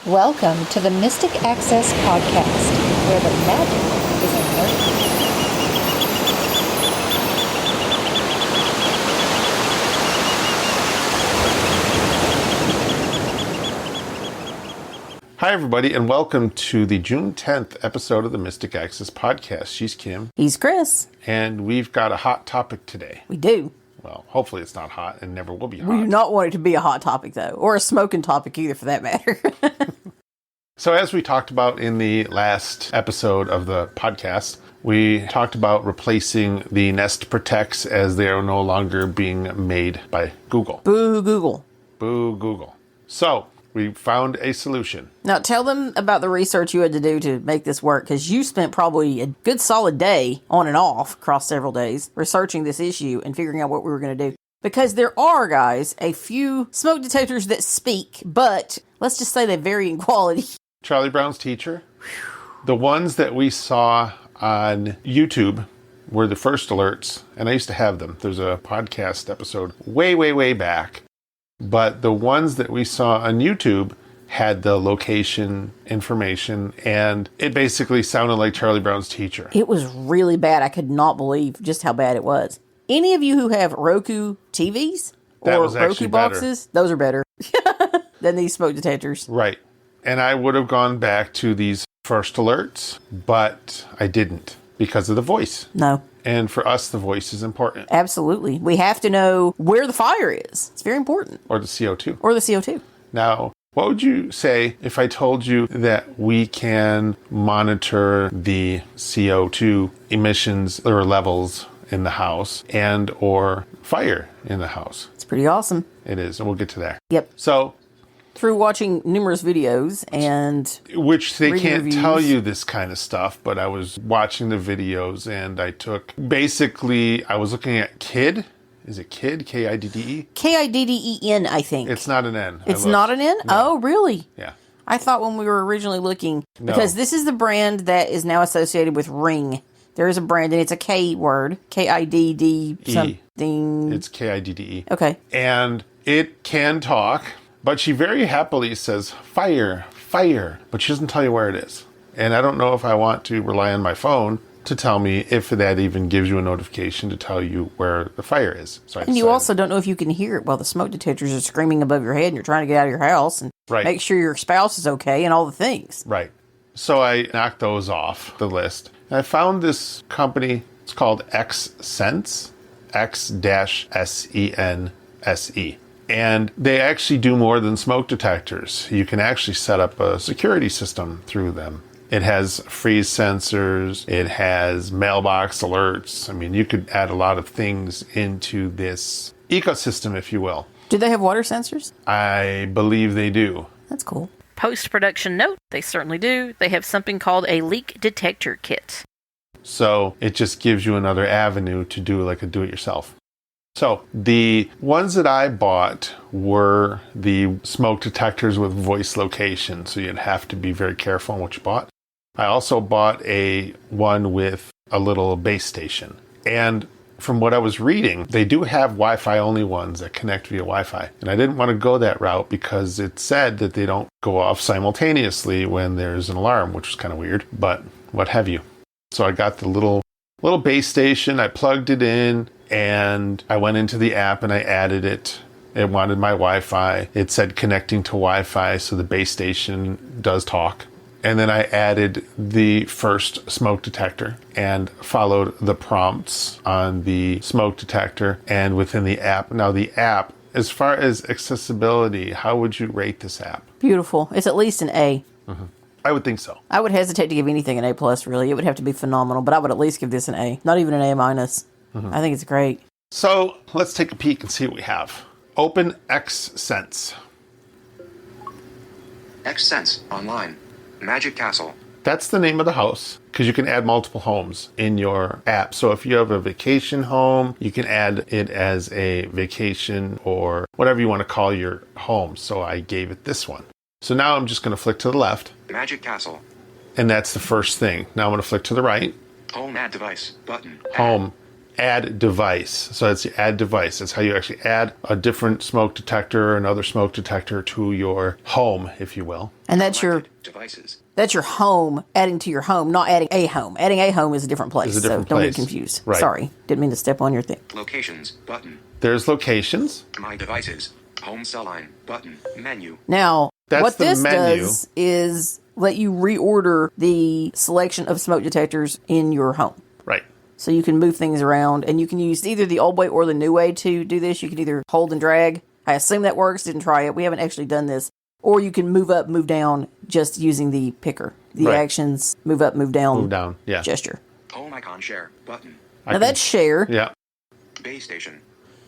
Welcome to the Mystic Access Podcast, where the magic is in learning. Hi, everybody, and welcome to the June 10th episode of the Mystic Access Podcast. She's Kim. He's Chris. And we've got a hot topic today. We do. Well, hopefully it's not hot and never will be hot. We do not want it to be a hot topic, though, or a smoking topic either, for that matter. So as we talked about in the last episode of the podcast, we talked about replacing the Nest Protects as they are no longer being made by Google. Boo, Google. Boo, Google. So we found a solution. Now, tell them about the research you had to do to make this work, because you spent probably a good solid day on and off across several days researching this issue and figuring out what we were going to do. Because there are, guys, a few smoke detectors that speak, but let's just say they vary in quality. Charlie Brown's Teacher. The ones that we saw on YouTube were the first alerts, and I used to have them. There's a podcast episode way back. But the ones that we saw on YouTube had the location information, and it basically sounded like Charlie Brown's Teacher. It was really bad. I could not believe just how bad it was. Any of you who have Roku TVs or Roku boxes, those are better than these smoke detectors. Right. And I would have gone back to these first alerts, but I didn't because of the voice. No. And for us, the voice is important. Absolutely. We have to know where the fire is. It's very important. Or the CO2. Or the CO2. Now, what would you say if I told you that we can monitor the CO2 emissions or levels in the house and or fire in the house? It's pretty awesome. It is, and we'll get to that. Yep. So, through watching numerous videos and which they can't reviews. tell you this kind of stuff, but I was watching the videos and I was looking at KIDDE. Is it KIDDE? K-I-D-D-E? K-I-D-D-E-N, I think. It's not an N. It's not an N? No. Oh, really? Yeah. I thought when we were originally looking, No. because this is the brand that is now associated with Ring. There is a brand, and it's a K word. K-I-D-D something. It's K-I-D-D-E. Okay. And it can talk, but she very happily says, fire, but she doesn't tell you where it is. And I don't know if I want to rely on my phone to tell me if that even gives you a notification to tell you where the fire is. So And you also don't know if you can hear it while the smoke detectors are screaming above your head and you're trying to get out of your house and make sure your spouse is okay and all the things. Right. So I knocked those off the list. And I found this company, it's called Xsense, X-S-E-N-S-E. And they actually do more than smoke detectors. You can actually set up a security system through them. It has freeze sensors. It has mailbox alerts. I mean, you could add a lot of things into this ecosystem, if you will. Do they have water sensors? I believe they do. That's cool. Post-production note, they certainly do. They have something called a leak detector kit. So it just gives you another avenue to do like a do-it-yourself. So the ones that I bought were the smoke detectors with voice location. So you'd have to be very careful on what you bought. I also bought one with a little base station. And from what I was reading, they do have Wi-Fi only ones that connect via Wi-Fi. And I didn't want to go that route because it said that they don't go off simultaneously when there's an alarm, which was kind of weird, but what have you. So I got the little base station, I plugged it in, and I went into the app and I added it. It wanted my Wi-Fi. It said connecting to Wi-Fi, so the base station does talk. And then I added the first smoke detector and followed the prompts on the smoke detector and within the app. Now the app, as far as accessibility, how would you rate this app? Beautiful. It's at least an A. Mm-hmm. I would think so. I would hesitate to give anything an A+, really. It would have to be phenomenal, but I would at least give this an A. Not even an A-. Mm-hmm. I think it's great. So let's take a peek and see what we have. Open Xsense. Xsense online. Magic Castle. That's the name of the house because you can add multiple homes in your app. So if you have a vacation home, you can add it as a vacation or whatever you want to call your home. So I gave it this one. So now I'm just going to flick to the left. Magic Castle. And that's the first thing. Now I'm going to flick to the right. Home add device button. Home. add device. So that's the add device. That's how you actually add a different smoke detector or another smoke detector to your home, if you will. And that's your Selected devices. That's your home, adding to your home, not adding a home. Adding a home is a different place, Is a different so don't place. get confused. Right. Sorry, didn't mean to step on your thing. Locations button. There's locations. My devices. Home cell line button. Menu. Now, That's what the this menu. does is let you reorder the selection of smoke detectors in your home. Right. So you can move things around, and you can use either the old way or the new way to do this. You can either hold and drag. I assume that works. Didn't try it. We haven't actually done this. Or you can move up, move down, just using the picker. The Right. actions, move up, move down, Move down. Yeah. gesture. Home icon share button. Now that's share. Yeah. Base station.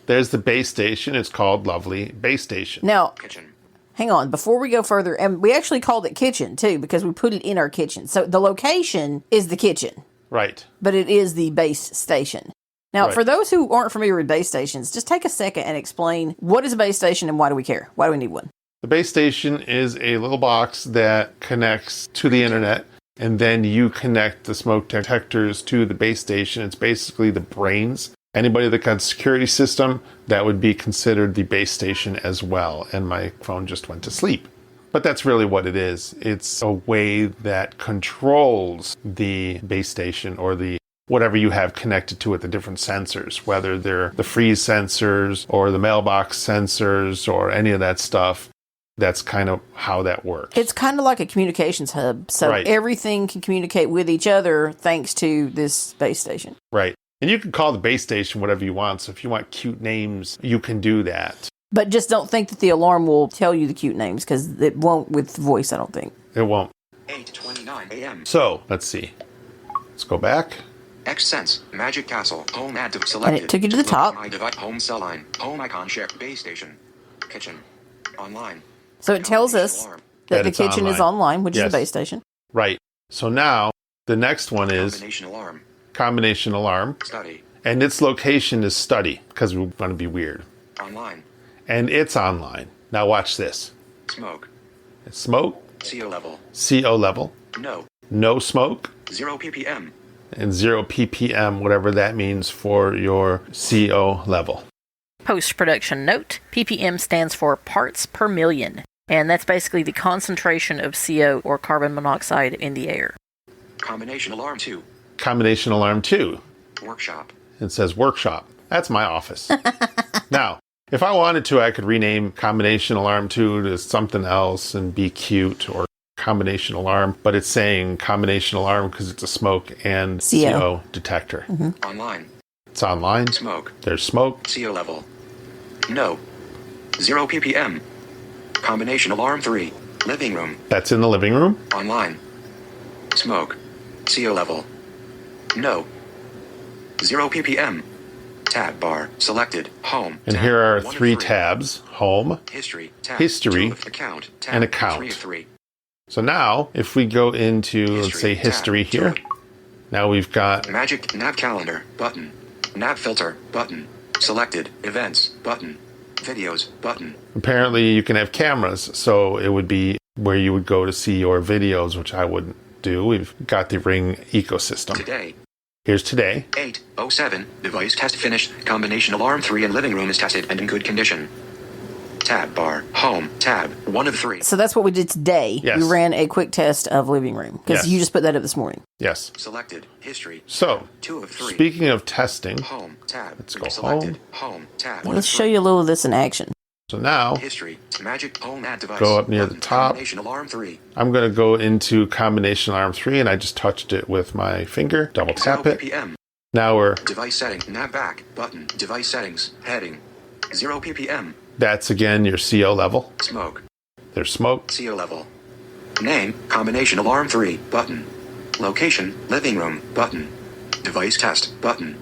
There's the base station. It's called Lovely Base Station. Now, Kitchen. hang on, before we go further, and we actually called it kitchen too, because we put it in our kitchen. So the location is the kitchen, Right. but it is the base station. Now, Right. for those who aren't familiar with base stations, just take a second and explain what is a base station and why do we care? Why do we need one? The base station is a little box that connects to the internet, and then you connect the smoke detectors to the base station. It's basically the brains. Anybody that got a security system, that would be considered the base station as well. And my phone just went to sleep. But that's really what it is. It's a way that controls the base station or the whatever you have connected to it, the different sensors, whether they're the freeze sensors or the mailbox sensors or any of that stuff. That's kind of how that works. It's kind of like a communications hub. So Right. everything can communicate with each other thanks to this base station. Right. And you can call the base station whatever you want. So if you want cute names, you can do that. But just don't think that the alarm will tell you the cute names, because it won't with voice, I don't think. It won't. 8:29 a.m. So let's see. Let's go back. X-Sense, Magic Castle, home add to selected. took you to the top. My device, home cell line, home icon share, base station, kitchen, online. So it tells us Alarm. that That the it's kitchen is online. online, which is Yes. the base station. Right. So now the next one is Combination alarm, combination alarm. study, And its location is study because we want to be weird. online, And it's online. Now watch this. smoke, It's smoke, CO level, CO level, no, no smoke, 0 ppm, and 0 ppm, whatever that means for your CO level. Post production note: ppm stands for parts per million, and that's basically the concentration of CO or carbon monoxide in the air. combination alarm 2, Combination alarm 2. workshop, It says workshop. That's my office. Now, if I wanted to, I could rename combination alarm 2 to something else and be cute, or combination alarm, but it's saying combination alarm because it's a smoke and CO. CO detector. online, It's online. smoke, There's smoke. CO level, no, 0 ppm, combination alarm 3, living room, That's in the living room. online, smoke, CO level, no, 0 ppm, tab bar, selected, home, And tab, here are 1 of 3 tabs. Home. history, tab, History, 2 of account, tab, and account. 3 of 3, So now, if we go into, let's say, tab, history 2 here, of now we've got magic nav calendar, button, nav filter, button, selected, events, button, videos, button, apparently you can have cameras, so it would be where you would go to see your videos, which I wouldn't do. We've got the Ring ecosystem. today, Here's today. 8:07, device test finished, combination alarm 3 in living room is tested and in good condition. Tab bar, home, tab, 1 of 3, So that's what we did today. Yes. We ran a quick test of living room, because Yes. you just put that up this morning. Yes. selected, history, So, 2 of 3, speaking of testing, home, tab, Let's go selected, home, tab, 1 Let's of show 3, you a little of this in action. so now history, magic home add device, Go up near the button, top. combination alarm 3, I'm going to go into combination alarm 3, and I just touched it with my finger. Double 0 tap it. ppm, Now we're, device setting, nav back, button, device settings, heading, 0 ppm, that's again your CO level. smoke, There's smoke. CO level. Name, combination alarm 3, button. Location, living room, button. Device test, button.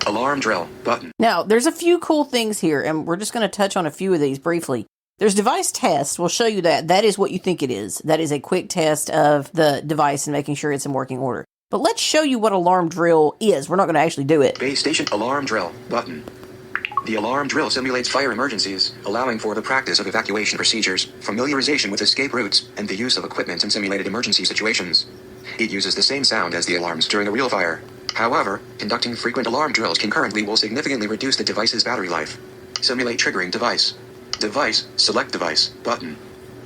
Alarm drill, button. Now, there's a few cool things here, and we're just going to touch on a few of these briefly. There's device test. We'll show you that. That is what you think it is. That is a quick test of the device and making sure it's in working order. But let's show you what alarm drill is. We're not going to actually do it. Base station alarm drill, button. The alarm drill simulates fire emergencies, allowing for the practice of evacuation procedures, familiarization with escape routes, and the use of equipment in simulated emergency situations. It uses the same sound as the alarms during a real fire. However, conducting frequent alarm drills concurrently will significantly reduce the device's battery life. Simulate triggering device. Device, select device, button.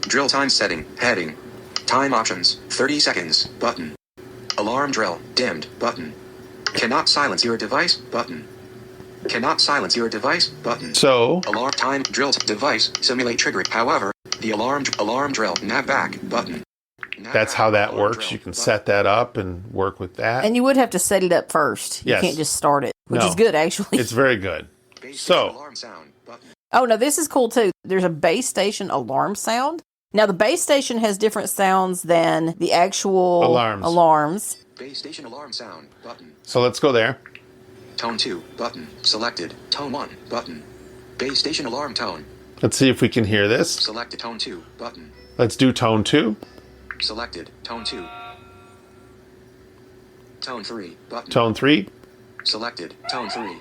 Drill time setting, heading. Time options, 30 seconds, button. Alarm drill, dimmed, button. Cannot silence your device, button. Cannot silence your device, button. So, Alarm time, drill device, simulate triggering. However, the alarm drill, nav back, button. Nav that's back, how that alarm works. drill, You can button. set that up and work with that. And you would have to set it up first. You Yes. can't just start it, which No. is good, actually. It's very good. Base So- station alarm sound, button. Oh, no, this is cool, too. There's a base station alarm sound. Now, the base station has different sounds than the actual alarms. Base station alarm sound, button. So let's go there. Tone 2, button. Selected. Tone 1, button. Base station alarm tone. Let's see if we can hear this. Selected. Tone 2, button. Let's do tone 2. Selected. Tone 2. Tone 3, button. Tone 3. Selected. Tone 3.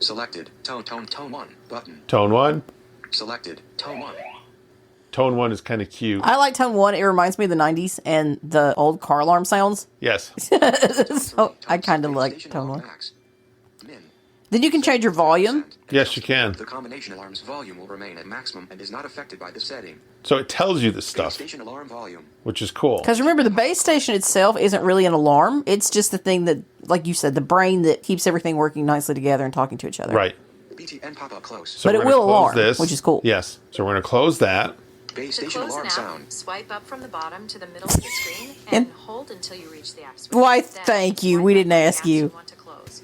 Selected. Tone 1, button. Tone 1. Selected. Tone 1. Tone 1 is kind of cute. I like tone 1. It reminds me of the 90s and the old car alarm sounds. Yes. So I kind of like tone 1. Then you can change your volume. Yes, you can. The combination alarm's volume will remain at maximum and is not affected by this setting. So it tells you this Base stuff, station alarm volume. which is cool. Because remember, the base station itself isn't really an alarm. It's just the thing that, like you said, the brain that keeps everything working nicely together and talking to each other. Right. BTN pop-up close. So But we're it gonna will close alarm, which is cool. Yes. So we're going to close that. Base To station close alarm an app, sound. swipe up from the bottom to the middle of the screen And- and hold until you reach the app switch. Why, Then thank you. swipe We up didn't on the ask apps you. want to close.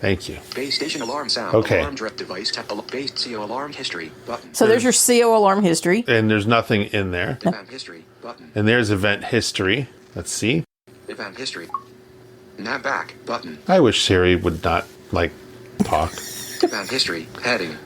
Thank you. Base station alarm sound. Okay. Alarm direct device. Base CO alarm history. Button. So there's your CO alarm history. And there's nothing in there. Event history. Button. And there's event history. Let's see. Event history. Nav back. Button. I wish Siri would not, talk. Event history. Heading.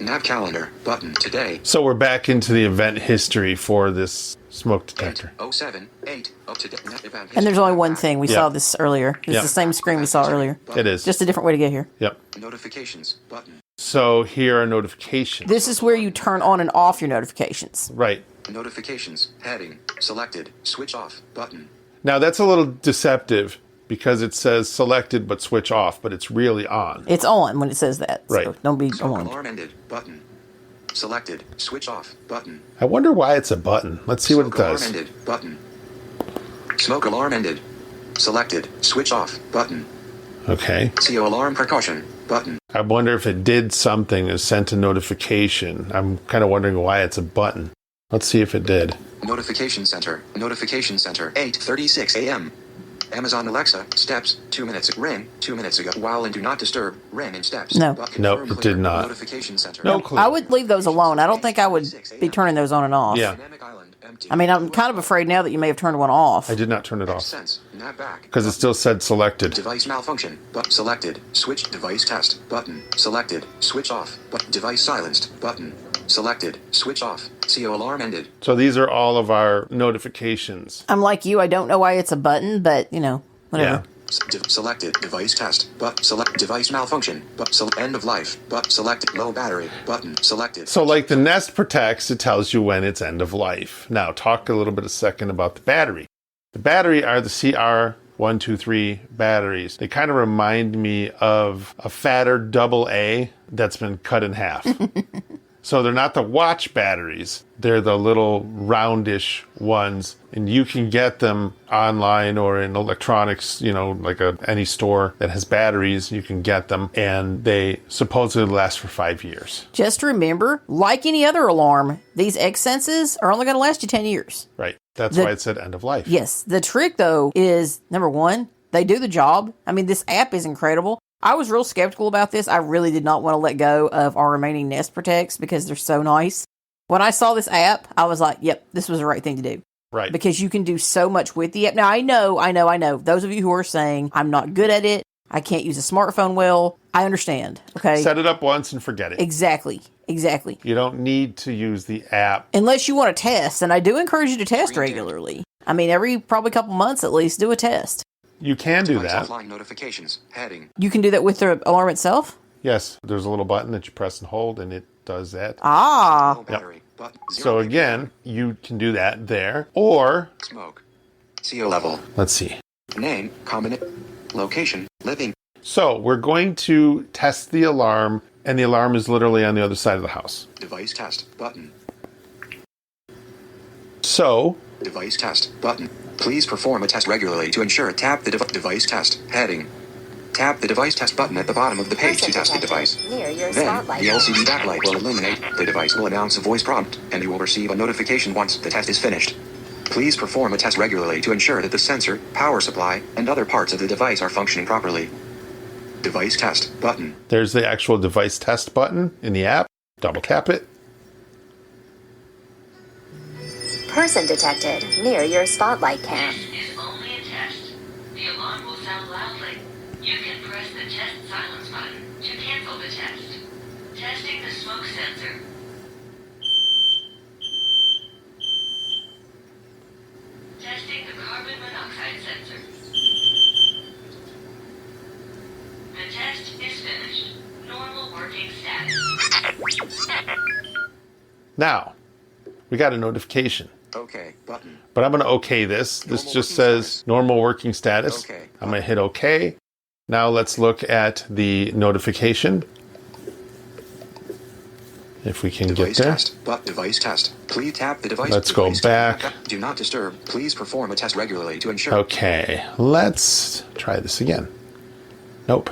Nav calendar. Button. Today. So we're back into the event history for this smoke detector. 8:07:8. Up to date. Event history. And there's only one Nav back. thing. We Yeah. saw this earlier. It's Yeah. the same screen we saw earlier. It is. Just a different way to get here. Yep. Notifications. Button. So here are notifications. This is where you turn on and off your notifications. Right. Notifications. Heading. Selected. Switch off. Button. Now that's a little deceptive because it says selected but switch off, but it's really on. It's on when it says that. So Right. don't be Smoke alarmed. alarm ended. Button. Selected. Switch off. Button. I wonder why it's a button. Let's see what it Smoke alarm does. ended. Button. Smoke alarm ended. Selected. Switch off. Button. Okay. CO alarm precaution. Button. I wonder if it did something and sent a notification. I'm kind of wondering why it's a button. Let's see if it did. Notification center. Notification center. 8:36 a.m. Amazon Alexa. Steps. 2 minutes. Ring. 2 minutes ago. While in do not disturb. Ring in steps. No. But No, confirm it did clear. not. Notification center. No clue. I would leave those alone. I don't think I would be turning those on and off. Yeah. Dynamic island. Empty. I mean, I'm kind of afraid now that you may have turned one off. I did not turn it off Sense. Nav back. because it still said selected. Device malfunction. But selected. Switch device test. Button. Selected. Switch off. But device silenced. Button. Selected. Switch off. CO alarm ended. So these are all of our notifications. I'm like you. I don't know why it's a button, but, whatever. Yeah. Selected device test, but select device malfunction, but end of life, but selected low battery, button selected. So like the Nest protects, it tells you when it's end of life. Now talk a little bit a second about the battery. The battery are the CR123 batteries. They kind of remind me of a fatter AA that's been cut in half. So they're not the watch batteries. They're the little roundish ones. And you can get them online or in electronics, like any store that has batteries, you can get them. And they supposedly last for 5 years. Just remember, like any other alarm, these X-Senses are only going to last you 10 years. Right. That's why it said end of life. Yes. The trick, though, is, number one, they do the job. I mean, this app is incredible. I was real skeptical about this. I really did not want to let go of our remaining Nest Protects because they're so nice. When I saw this app, I was like, yep, this was the right thing to do. Right. Because you can do so much with the app. Now, I know. Those of you who are saying, I'm not good at it, I can't use a smartphone well, I understand. Okay. Set it up once and forget it. Exactly. You don't need to use the app. Unless you want to test, and I do encourage you to test regularly. I mean, every probably couple months at least, do a test. You can do Device that. offline notifications. Heading. You can do that with the alarm itself? Yes. There's a little button that you press and hold and it does that. Ah. Low battery. Button. So again, you can do that there. Or, Smoke. CO level. let's see. Name. Location, living. So we're going to test the alarm, and the alarm is literally on the other side of the house. Device test, button. So, Device test, button. Please perform a test regularly to ensure tap the device test, heading. Tap the device test button at the bottom of the page to test the device. Near your Then, spotlight. the LCD backlight will illuminate, the device will announce a voice prompt, and you will receive a notification once the test is finished. Please perform a test regularly to ensure that the sensor, power supply, and other parts of the device are functioning properly. Device test, button. there's the actual device test button in the app. Double tap it. Person detected near your spotlight cam. This is only a test. The alarm will sound loudly. You can press the test silence button to cancel the test. Testing the smoke sensor. Testing the carbon monoxide sensor. The test is finished. Normal working status. Now, we got a notification. Okay, button. But I'm going to OK this. This Normal just working says status. normal working status. Okay. I'm going to hit OK. Now let's look at the notification. If we can Device get there. test, but device test. Please tap the device. Let's go device back. Do not disturb. Please perform a test regularly to ensure. Okay, let's try this again. Nope.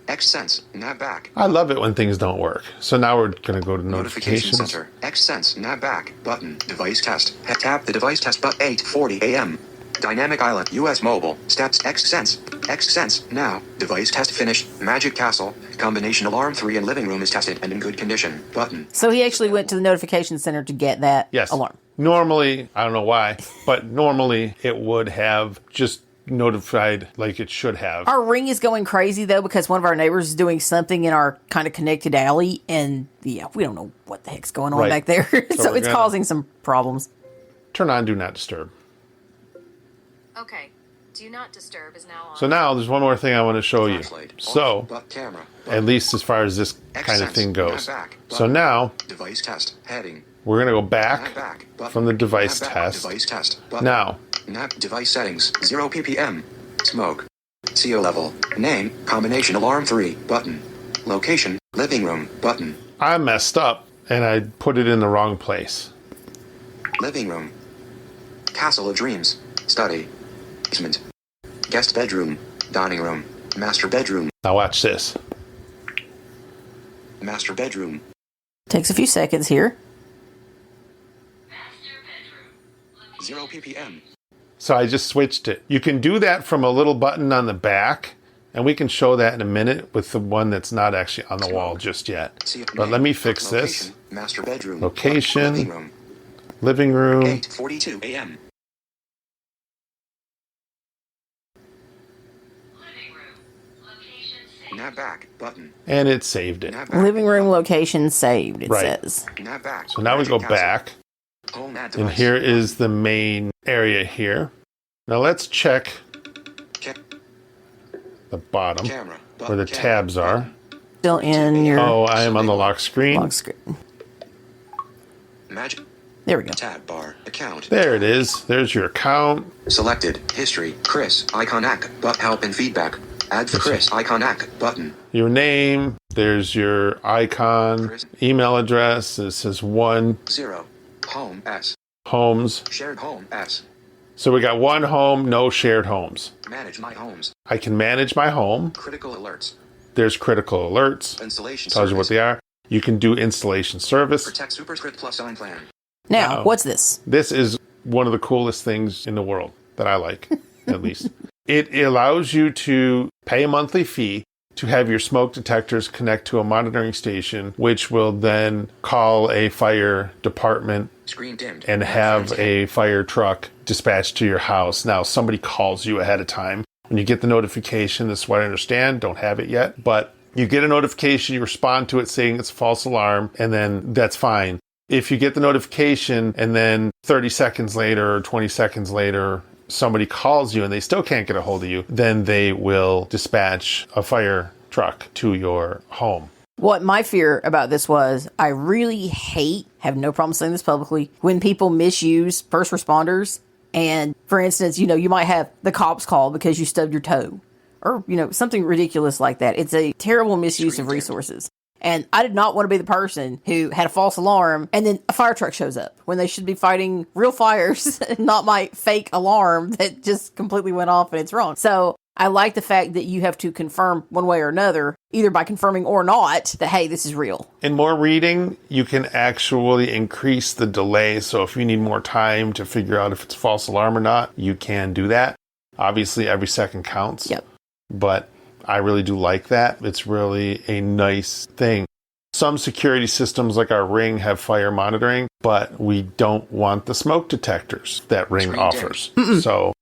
Xsense, nav back. I love it when things don't work. So now we're going to go to Notification notifications. center. Xsense, nav back. Button. Device test. Tap the device test but 8:40 a.m. Dynamic Island, US Mobile. Stats Xsense. Xsense, now. Device test finished. Magic Castle. Combination alarm 3 and living room is tested and in good condition. Button. So he actually went to the notification center to get that Yes. alarm. Normally, I don't know why, but normally it would have just notified like it should have. Our Ring is going crazy though because one of our neighbors is doing something in our kind of connected alley, and yeah, we don't know what the heck's going on Right. back there, so we're it's gonna- causing some problems. Turn on Do Not Disturb. Okay. Do not disturb is now on. So now there's one more thing I want to show you. Flashlight. Off, So, but camera. at least as far as this kind of Xsense, thing goes. nav back. So now Device test. Heading. we're going to go Nav back back. Button. from the device Nav back. test. Device test. Button. Now, Nav device settings 0 ppm. Smoke. CO level. Name. Combination alarm 3. Button. Location. Living room. Button. I messed up and I put it in the wrong place. Living room. Castle of Dreams. Study. Basement. Guest bedroom. Dining room. Master bedroom. Now watch this. Master bedroom. Takes a few seconds here. Master bedroom. 0 ppm. So I just switched it. You can do that from a little button on the back, and we can show that in a minute with the one that's not actually on the wall just yet. See But name. let me fix this. Location. Master bedroom. Location. Living room. Living room. 8:42 a.m. Living room. Location saved. Nav back. Button. And it saved it. Nav back. Living room location saved, it Right. says. Nav back. So now we Magic go Castle. back, Home ad and device. here is the main area here. Now let's check Ca- the bottom camera. where the tabs are. Still in your Oh, I am on the lock screen. log screen. Magic There we go. tab bar. Account. There it is. There's your account. Selected. History. Chris. Icon act. But help and feedback. Add for Chris. Icon act. Button. Your name. There's your icon. Email address. It says 1 0. Home S. homes. Shared home S. So we got one home, no shared homes. Manage my homes. I can manage my home. Critical alerts. There's critical alerts. Installation Tells you what service. they are. You can do installation service. Protect Superscript Plus sign plan. Now, Uh-oh. what's this? This is one of the coolest things in the world that I like, at least. It allows you to pay a monthly fee to have your smoke detectors connect to a monitoring station, which will then call a fire department Screen dimmed. and have a fire truck dispatched to your house. Now, somebody calls you ahead of time. When you get the notification, this is what I understand, don't have it yet, but you get a notification, you respond to it saying it's a false alarm, and then that's fine. If you get the notification and then 30 seconds later or 20 seconds later, somebody calls you and they still can't get a hold of you, then they will dispatch a fire truck to your home. What my fear about this was, I really hate, have no problem saying this publicly, when people misuse first responders And for instance, you might have the cops call because you stubbed your toe or, something ridiculous like that. It's a terrible misuse of resources. And I did not want to be the person who had a false alarm and then a fire truck shows up when they should be fighting real fires, not my fake alarm that just completely went off and it's wrong. So I like the fact that you have to confirm one way or another, either by confirming or not, that, hey, this is real. In more reading, you can actually increase the delay. So if you need more time to figure out if it's a false alarm or not, you can do that. Obviously, every second counts. Yep. But I really do like that. It's really a nice thing. Some security systems like our Ring have fire monitoring, but we don't want the smoke detectors that Ring Screen offers. So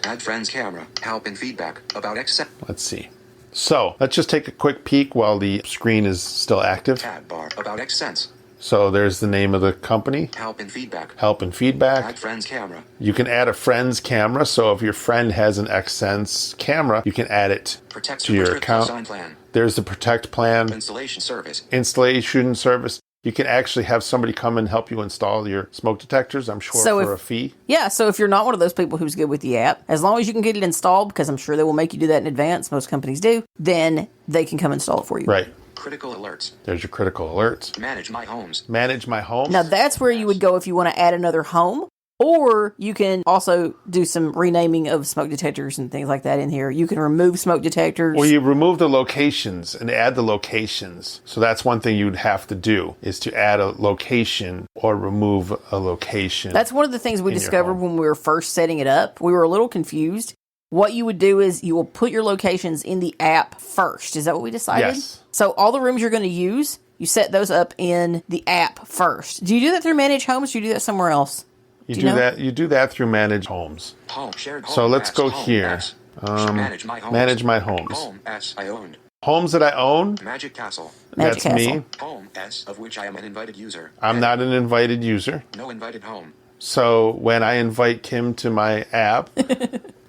Add friends camera. Help and feedback about access. let's see. So let's just take a quick peek while the screen is still active. Tab bar about XSense. So there's the name of the company, Help and feedback. Help and Feedback. Add friends camera. You can add a friend's camera. So if your friend has an XSense camera, you can add it Protect to your Superscript account. Sign plan. There's the Protect plan, Installation service. installation service. You can actually have somebody come and help you install your smoke detectors, I'm sure, So for if- a fee. Yeah, so if you're not one of those people who's good with the app, as long as you can get it installed, because I'm sure they will make you do that in advance, most companies do, then they can come install it for you. Right. Critical alerts. There's your critical alerts. Manage my homes. Manage my home. Now that's where you would go if you want to add another home, or you can also do some renaming of smoke detectors and things like that in here. You can remove smoke detectors. Well, you remove the locations and add the locations. So that's one thing you'd have to do is to add a location or remove a location. That's one of the things we in your discovered home. when we were first setting it up. We were a little confused. What you would do is you will put your locations in the app first. Is that what we decided? Yes. So all the rooms you're going to use, you set those up in the app first. Do you do that through Manage Homes or do you do that somewhere else? You Do do you know? that. You do that through Manage Homes. Home. Shared home. So let's S, go home, here. S. Manage my homes. Manage my homes. Home S I owned. Homes that I own. Magic Castle. Magic That's Castle. me. Home S of which I am an invited user. I'm Heading. not an invited user. No invited home. So when I invite Kim to my app,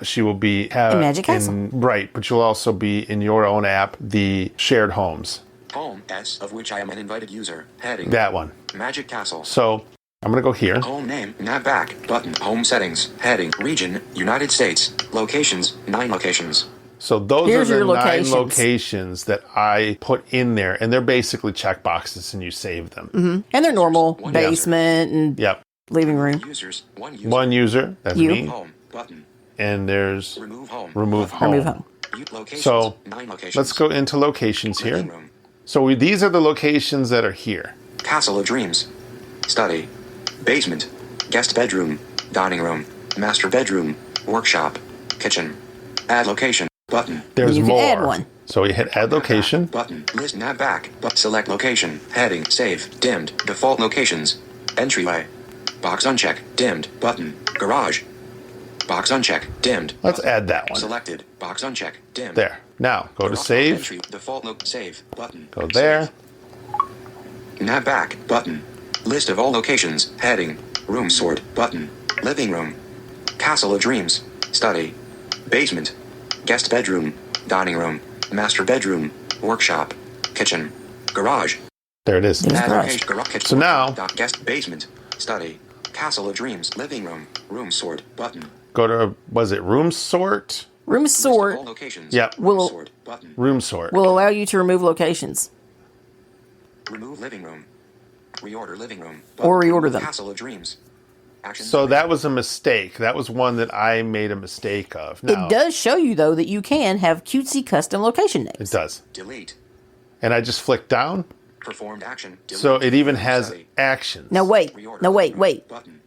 she will be In Magic Castle. Right, but you'll also be in your own app, the shared homes. Home S of which I am an invited user. Heading. That one. Magic Castle. So I'm going to go here. Home name, nav back, button, home settings, heading, region, United States, locations, 9 locations. So those Here's are the your 9 locations. locations that I put in there, and they're basically check boxes, and you save them. And they're normal. One Basement and Yep. living room. Users, 1 user. One user, that's You. me, Home, button, and there's remove home. remove button, home. Remove home. Locations, So 9 locations. let's go into locations Living here. room, So these are the locations that are here. Castle of Dreams, study, basement, guest bedroom, dining room, master bedroom, workshop, kitchen. Add location, button. There's You can more. add one. So we hit add location. Button. List nav back. But select location. Heading. Save. Dimmed. Default locations. Entryway. Box uncheck. Dimmed. Button. Garage. Box uncheck. Dimmed. Let's add that one. Selected. Box uncheck. Dimmed. There. Now go to Garage save. Entry. Default save. Button. Go there. Save. Nav back. Button. List of all locations. Heading. Room sort. Button. Living room. Castle of Dreams. Study. Basement. Guest bedroom. Dining room. Master bedroom. Workshop. Kitchen. Garage. There it is. There's Add garage. location, garage, kitchen, So now- guest basement, study, Castle of Dreams, living room, room sort, button. Go to, was it room sort? Room List of sort all locations. Yep. Room Will- sort, button. Room sort. will allow you to remove locations. Remove living room. Reorder living room. Or reorder Remove them. Castle of Dreams. Action. So that was a mistake. That was one that I made a mistake of. Now, It does show you, though, that you can have cutesy custom location names. It does. Delete. And I just flicked down. Performed action. Delete. So it even has Study. actions. Now, wait. Reorder No, living wait, room, wait. Button.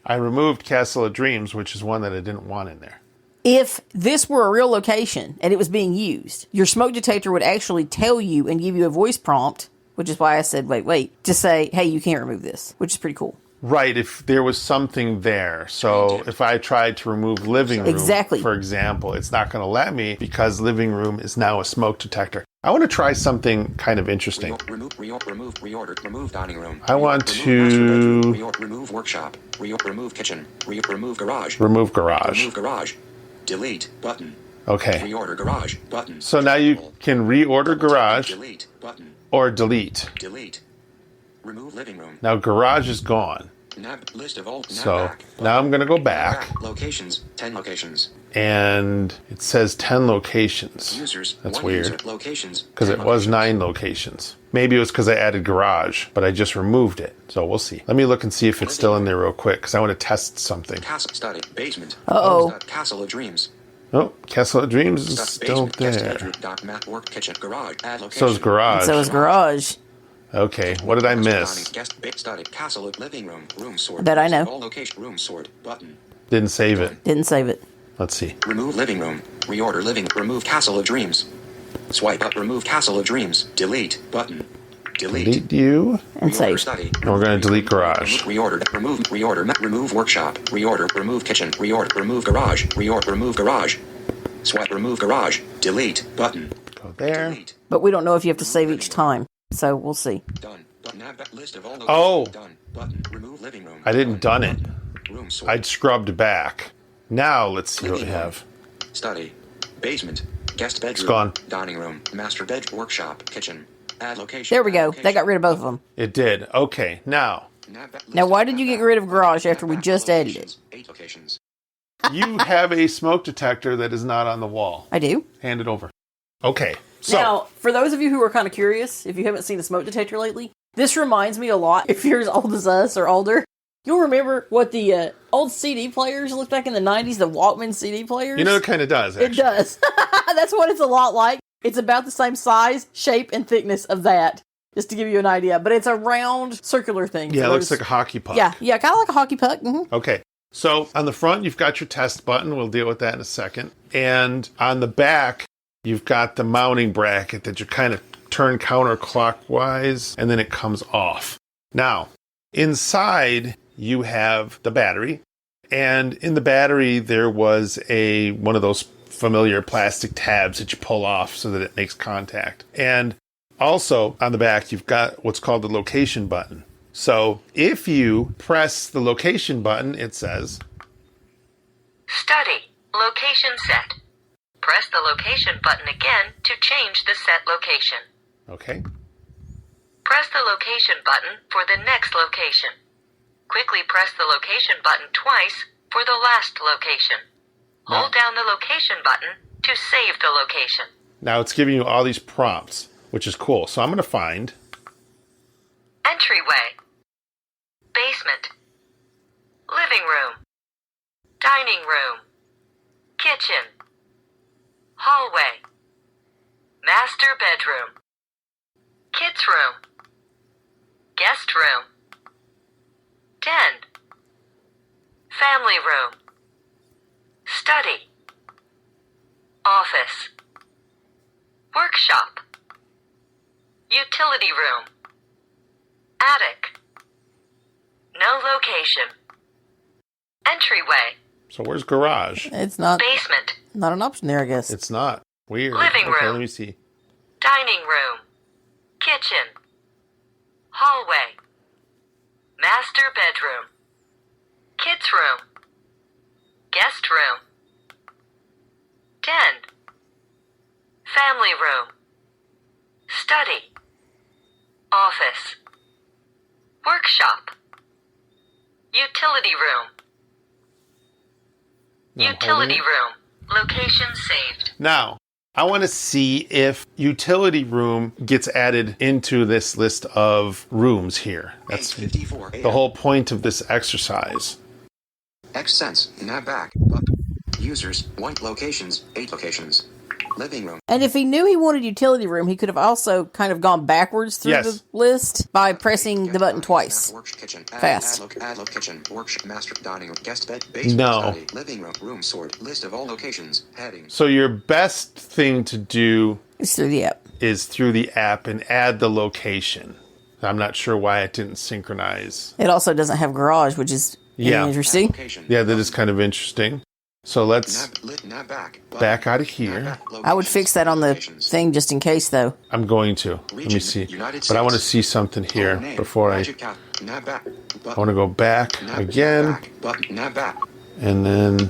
I removed Castle of Dreams, which is one that I didn't want in there. If this were a real location and it was being used, your smoke detector would actually tell you and give you a voice prompt, which is why I said, wait, to say, hey, you can't remove this, which is pretty cool. Right, if there was something there. So if I tried to remove living room, Exactly. for example, it's not going to let me because living room is now a smoke detector. I want to try something kind of interesting. Remove, reorder, remove dining room. I want remove master bedroom, to remove workshop. Remove kitchen. Remove garage. remove garage. Remove garage. Delete, button. Okay. Reorder garage, button. So now you can reorder garage Delete, button. or delete. Delete. Remove living room. Now garage is gone. Nav list of all. Nav So back. now I'm going to go Nav back, Locations. 10 locations. and it says 10 locations. Users. That's 1 weird. user. Locations. Because 10 it was locations. 9 locations. Maybe it was because I added garage, but I just removed it. So we'll see. Let me look and see if it's still in there real quick, because I want to test something. Castle study. Basement. Uh-oh. Castle of Dreams. Oh, Castle of Dreams is Stuff, still basement, guest there. bedroom, dock, mat, work, kitchen, garage, add location. So is garage. So is garage. Okay, what did I Master miss? dining, guest bit study, castle of living room, room sort. That I know. All location, room sort, button. Didn't save it. Didn't save it. Let's see. Remove living room, reorder living, remove castle of dreams. Swipe up, remove castle of dreams, delete, button. Delete. Delete you. And Reorder save. study. And we're going to delete garage. Reorder, remove workshop, reorder, remove kitchen, reorder, remove garage, reorder, remove garage. Swipe, remove garage, delete, button. Go there. Delete. But we don't know if you have to save each time. So we'll see. Done. Button. Nav back list of all locations. Oh. Done. Button. Remove living room. I didn't done it. Room sort. I'd scrubbed back. Now let's see what we have. Study. Basement. Guest bedroom. gone. Dining room. Master bed. Workshop. Kitchen. Add location. There we add go. location. They got rid of both of them. It did. Okay, now Nav back list Now, why of did you nav get back. rid of garage after we Nav back just added locations. it? 8 locations. you have a smoke detector that is not on the wall. I do. Hand it over. Okay, so Now, for those of you who are kind of curious, if you haven't seen a smoke detector lately, this reminds me a lot. If you're as old as us or older, you'll remember what the old CD players looked like in the 90s, the Walkman CD players. you know it kind of does. It Actually. does. That's what it's a lot like. It's about the same size, shape, and thickness of that, just to give you an idea. But it's a round, circular thing. Yeah, it For looks those- like a hockey puck. Yeah, kind of like a hockey puck. Okay, so on the front you've got your test button. We'll deal with that in a second. And on the back you've got the mounting bracket that you kind of turn counterclockwise, and then it comes off. Now, inside you have the battery, and in the battery there was one of those familiar plastic tabs that you pull off so that it makes contact. And also on the back you've got what's called the location button. So if you press the location button, it says, Study. Location set. Press the location button again to change the set location. okay, Press the location button for the next location. Quickly press the location button twice for the last location. Hold down the location button to save the location. now it's giving you all these prompts, which is cool. So I'm going to find, Entryway. Basement. Living room. Dining room. Kitchen. Hallway. Master bedroom. Kids room. Guest room. Den. Family room. Study. Office. Workshop. Utility room. Attic. No location. Entryway. so where's garage? It's not Basement. an option there, I guess. It's not. Weird. Living Okay, room. let me see. Dining room. Kitchen. Hallway. Master bedroom. Kids room. Guest room. Den. Family room. Study. Office. Workshop. Utility room. No, I'm Utility holding it. room. Location saved. Now, I want to see if utility room gets added into this list of rooms here. That's 8:54 the whole point of this exercise. X sense. Nav back. Button. Users. 1 locations. 8 locations. Living room. And if he knew he wanted utility room, he could have also kind of gone backwards through Yes. the list by pressing the button twice. Work, kitchen, Fast. Add kitchen, workshop, master, dining room, guest bed, basement, No. study, living room, room sort, list of all locations, headings. So your best thing to do It's through the app. is through the app and add the location. I'm not sure why it didn't synchronize. It also doesn't have garage, which is Yeah. interesting. Location. Yeah, that is kind of interesting. So let's Nav back. Button. back out of Nav here. back, I would locations, fix that on the locations. thing just in case, though. I'm going to. Let me Region, see. United But I want to States. see something here Home name, before I Magic Cap, nav back. I want to go back Nav again, back, button, nav back. and then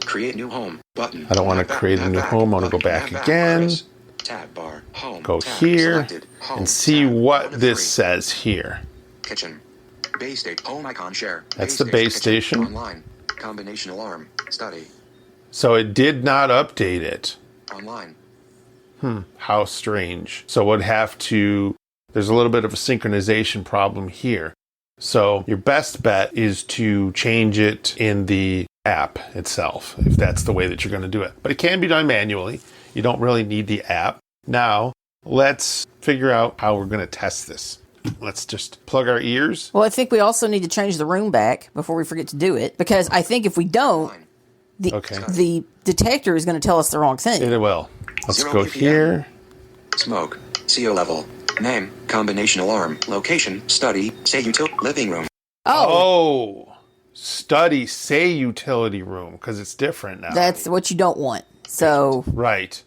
Create new home button. I don't wanna Nav back, create a nav new back, home. I wanna go button, back nav again. Chris. Tab bar. Home. go tab, here selected, home, and see tab, what 1 of this 3. says here. Kitchen. Base station. Home icon share. That's the base station. Online. Combination alarm. Study. So it did not update it. Online. How strange. So would have to, there's a little bit of a synchronization problem here. So your best bet is to change it in the app itself, if that's the way that you're going to do it. But it can be done manually. You don't really need the app. Now, let's figure out how we're going to test this. Let's just plug our ears. Well, I think we also need to change the room back before we forget to do it, because I think if we don't, Online. the detector is going to tell us the wrong thing. It will. Let's 0 go ppm. here. Smoke. CO level. Name. Combination alarm. Location. Study. Say utility. Living room. Oh, study, say utility room, because it's different now. That's what you don't want. So right.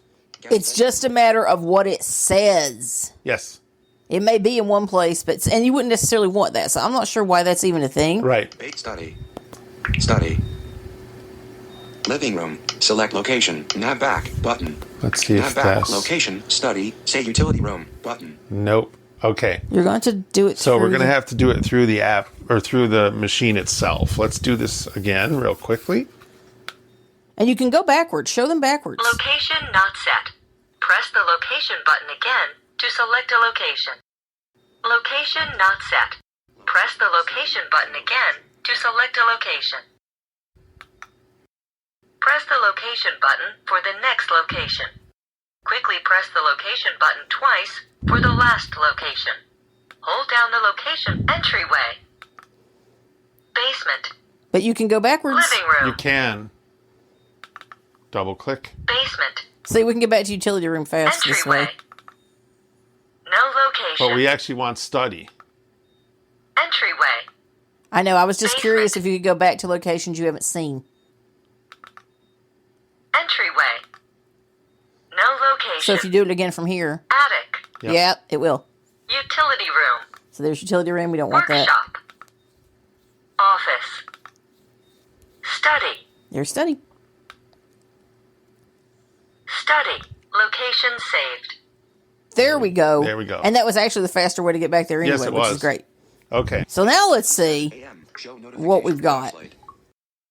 it's just a matter of what it says. Yes. It may be in one place, and you wouldn't necessarily want that. So I'm not sure why that's even a thing. Right. Base study. Study. Living room. Select location. Nav back. Button. Let's see if Nav back. that's... Location. Study. Say utility room. Button. Nope. Okay. You're going to do it. So we're through going to the- have to do it through the app or through the machine itself. Let's do this again real quickly. And you can go backwards. Show them backwards. Location not set. Press the location button again to select a location. Location not set. Press the location button again to select a location. Press the location button for the next location. Quickly press the location button twice for the last location. Hold down the location entryway. Basement. But you can go backwards. Living room. You can. Double click. Basement. See, we can get back to utility room fast this Entryway. way. No location. But we actually want study. Entryway. I know. I was just Basement. curious if you could go back to locations you haven't seen. Entryway. No location. So if you do it again from here, Attic. Yep. yep, it will. Utility room. So there's utility room. We don't want that. Workshop. Office. Study. There's study. Study. Location saved. There we go. There we go. And that was actually the faster way to get back there anyway, Yes, it which was. is great. Okay. So now let's see. AM. Show What we've got. notification.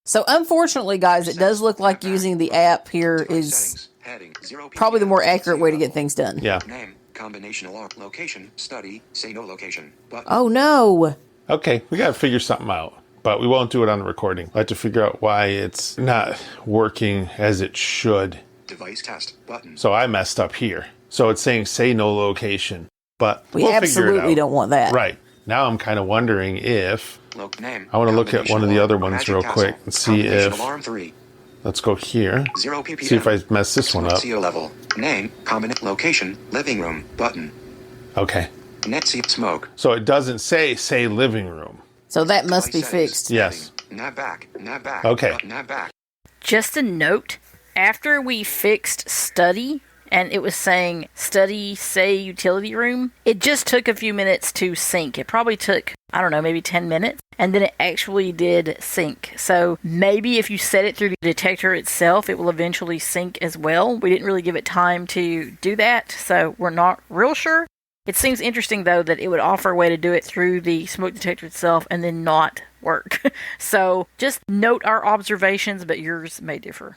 So unfortunately, guys, it does look like using the app here Device is settings. Heading. 0 probably the more ppm. accurate way to get Level. things done. Yeah. Name. Combination alarm. Location. Study. Say no location. Button. Oh no. Okay. We got to figure something out. But we won't do it on the recording. I have to figure out why it's not working as it should. Device test. Button. So I messed up here. So it's saying say no location. But We we'll figure absolutely it out. don't want that. Right. Now I'm kind of wondering if... Name. I wanna look at one of the Combination other alarm. ones Magic real Castle. quick and see Combination if- Alarm 3. Let's go here. 0 ppm. See if I mess this one up. CO level. Name. Combination. Location. Living room. Button. Okay. Net seat smoke. So it doesn't say living room. So that must be Device settings. fixed. Yes. Heading. Nav back. Nav back. Okay. Nav back. Just a note, after we fixed study and it was saying study, say utility room, it just took a few minutes to sync. It probably took, I don't know, maybe 10 minutes. And then it actually did sync. So maybe if you set it through the detector itself, it will eventually sync as well. We didn't really give it time to do that, so we're not real sure. It seems interesting, though, that it would offer a way to do it through the smoke detector itself and then not work. So just note our observations, but yours may differ.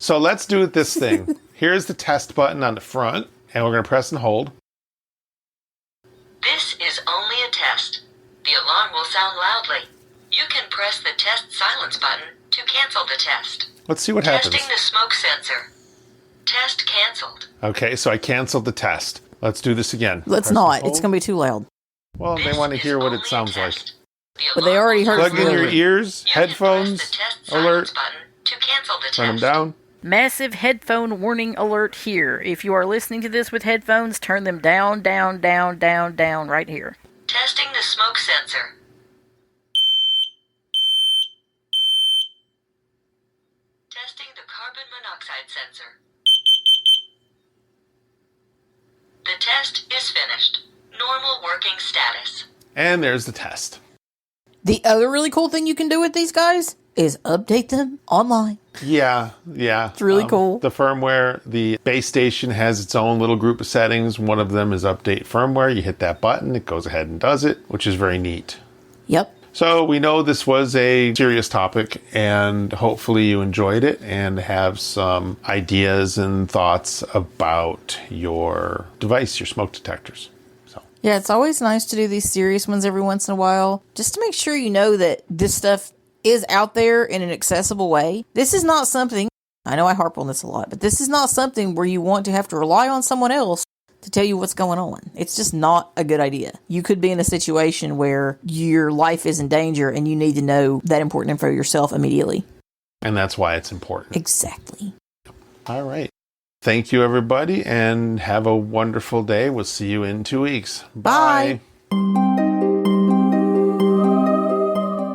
So let's do this thing. Here's the test button on the front, and we're going to press and hold. This is only a test. The alarm will sound loudly. You can press the test silence button to cancel the test. Let's see what happens. Testing the smoke sensor. Test canceled. Okay, so I canceled the test. Let's do this again. Let's Press and not. hold. It's going to be too loud. Well, they This want to is hear what only it a sounds like. test. The But they alarm already will heard sound Plug in your Really? ears, You can press headphones, the test silence alert, button to cancel the turn them test. down. Massive headphone warning alert here. If you are listening to this with headphones, turn them down, down, down, down, down, right here. Testing the smoke sensor. Testing the carbon monoxide sensor. The test is finished. Normal working status. And there's the test. The other really cool thing you can do with these guys is update them online. Yeah. It's really cool. The firmware, the base station has its own little group of settings. One of them is update firmware. You hit that button, it goes ahead and does it, which is very neat. Yep. So we know this was a serious topic, and hopefully you enjoyed it and have some ideas and thoughts about your device, your smoke detectors. So Yeah, it's always nice to do these serious ones every once in a while, just to make sure you know that this stuff is out there in an accessible way. This is not something, I know I harp on this a lot, but this is not something where you want to have to rely on someone else to tell you what's going on. It's just not a good idea. You could be in a situation where your life is in danger and you need to know that important info yourself immediately. And that's why it's important. Exactly. All right. Thank you, everybody, and have a wonderful day. We'll see you in 2 weeks. Bye.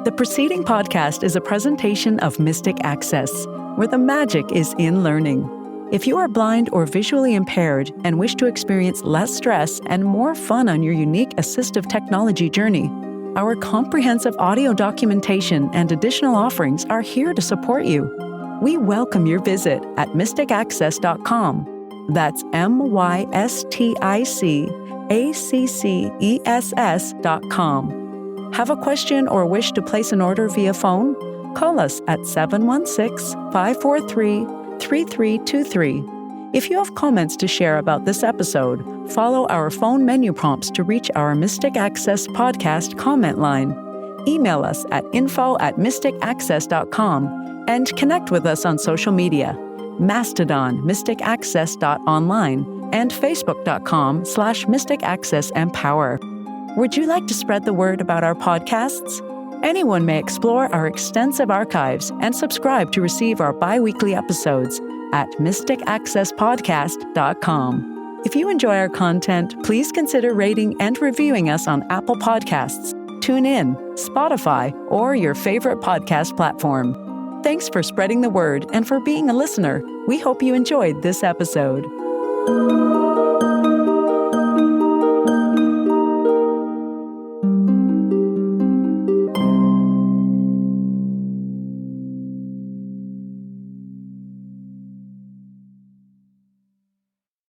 The preceding podcast is a presentation of Mystic Access, where the magic is in learning. If you are blind or visually impaired and wish to experience less stress and more fun on your unique assistive technology journey, our comprehensive audio documentation and additional offerings are here to support you. We welcome your visit at mysticaccess.com. That's mysticaccess.com. Have a question or wish to place an order via phone? Call us at 716-543-3323. If you have comments to share about this episode, follow our phone menu prompts to reach our Mystic Access podcast comment line. Email us at info@mysticaccess.com and connect with us on social media, Mastodon, mysticaccess.online, and facebook.com/mysticaccessempower. Would you like to spread the word about our podcasts? Anyone may explore our extensive archives and subscribe to receive our bi-weekly episodes at mysticaccesspodcast.com. If you enjoy our content, please consider rating and reviewing us on Apple Podcasts, TuneIn, Spotify, or your favorite podcast platform. Thanks for spreading the word and for being a listener. We hope you enjoyed this episode.